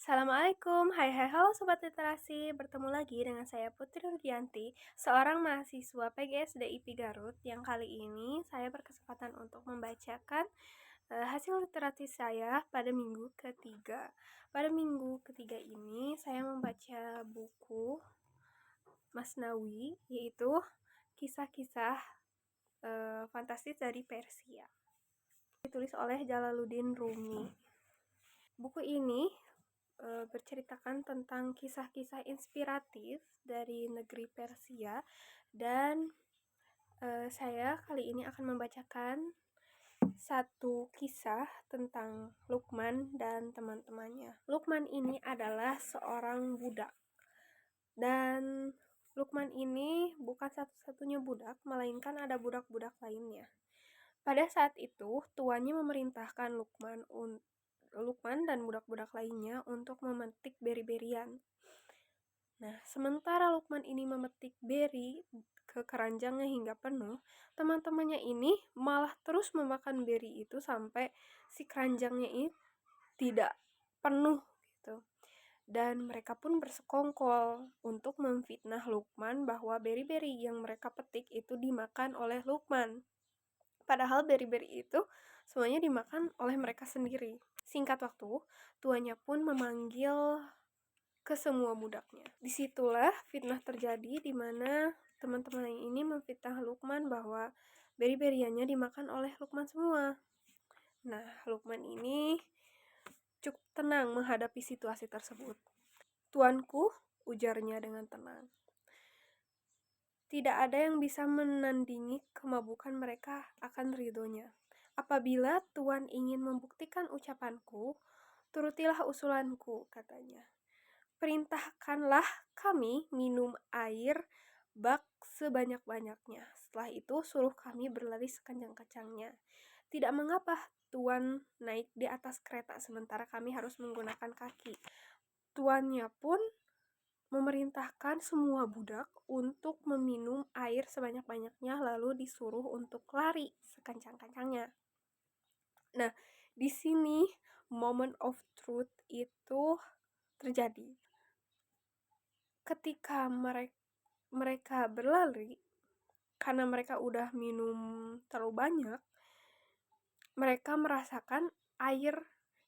Assalamualaikum, hai halo Sobat Literasi, bertemu lagi dengan saya Putri Nurdianti, seorang mahasiswa PGSD IP Garut yang kali ini saya berkesempatan untuk membacakan hasil literasi saya pada minggu ketiga. Pada minggu ketiga ini saya membaca buku Masnawi, yaitu kisah-kisah fantastis dari Persia, ditulis oleh Jalaluddin Rumi. Buku ini berceritakan tentang kisah-kisah inspiratif dari negeri Persia dan saya kali ini akan membacakan satu kisah tentang Luqman dan teman-temannya. Luqman ini adalah seorang budak dan Luqman ini bukan satu-satunya budak, melainkan ada budak-budak lainnya. Pada saat itu, tuannya memerintahkan Luqman dan budak-budak lainnya untuk memetik beri-berian. Nah, sementara Luqman ini memetik beri ke keranjangnya hingga penuh, teman-temannya ini malah terus memakan beri itu sampai si keranjangnya ini tidak penuh gitu. Dan mereka pun bersekongkol untuk memfitnah Luqman bahwa beri-beri yang mereka petik itu dimakan oleh Luqman. Padahal beri-beri itu semuanya dimakan oleh mereka sendiri. Singkat waktu, tuannya pun memanggil ke semua budaknya. Disitulah fitnah terjadi, di mana teman-teman ini memfitnah Luqman bahwa beri-beriannya dimakan oleh Luqman semua. Nah, Luqman ini cukup tenang menghadapi situasi tersebut. "Tuanku," ujarnya dengan tenang, "tidak ada yang bisa menandingi kemabukan mereka akan ridhonya. Apabila Tuan ingin membuktikan ucapanku, turutilah usulanku," katanya. "Perintahkanlah kami minum air bak sebanyak-banyaknya. Setelah itu suruh kami berlari sekencang-kencangnya. Tidak mengapa Tuan naik di atas kereta sementara kami harus menggunakan kaki." Tuannya pun memerintahkan semua budak untuk meminum air sebanyak-banyaknya lalu disuruh untuk lari sekencang-kencangnya. Nah, di sini moment of truth itu terjadi. Ketika mereka berlari, karena mereka udah minum terlalu banyak, mereka merasakan air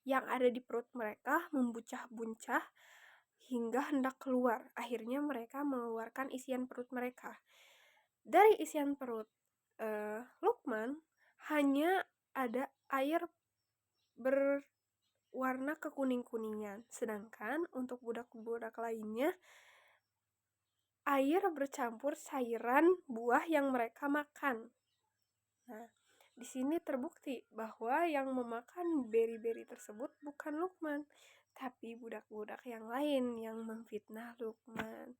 yang ada di perut mereka membuncah-buncah hingga hendak keluar. Akhirnya mereka mengeluarkan isian perut mereka. Dari isian perut Luqman hanya ada air berwarna kekuning-kuningan, sedangkan untuk budak-budak lainnya air bercampur cairan buah yang mereka makan. Nah, di sini terbukti bahwa yang memakan beri-beri tersebut bukan Luqman, tapi budak-budak yang lain yang memfitnah Luqman.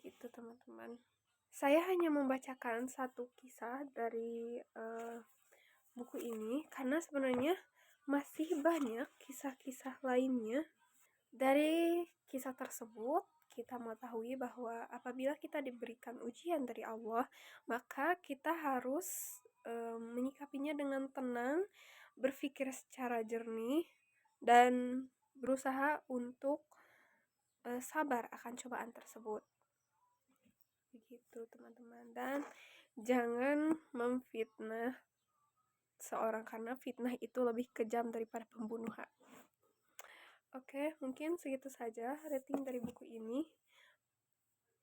Gitu, teman-teman. Saya hanya membacakan satu kisah dari buku ini karena sebenarnya masih banyak kisah-kisah lainnya. Dari kisah tersebut, kita mengetahui bahwa apabila kita diberikan ujian dari Allah, maka kita harus menyikapinya dengan tenang, berpikir secara jernih, dan berusaha untuk sabar akan cobaan tersebut. Begitu, teman-teman. Dan jangan memfitnah seorang karena fitnah itu lebih kejam daripada pembunuhan. Oke, mungkin segitu saja rating dari buku ini.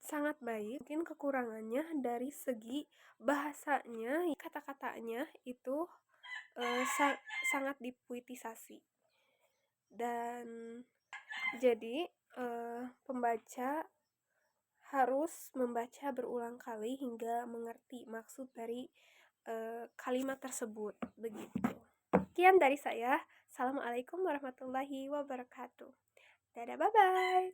Sangat baik, mungkin kekurangannya dari segi bahasanya, kata-katanya itu sangat dipuitisasi. Dan jadi pembaca harus membaca berulang kali hingga mengerti maksud dari kalimat tersebut. Begitu. Sekian dari saya. Assalamualaikum warahmatullahi wabarakatuh. Dadah, bye-bye.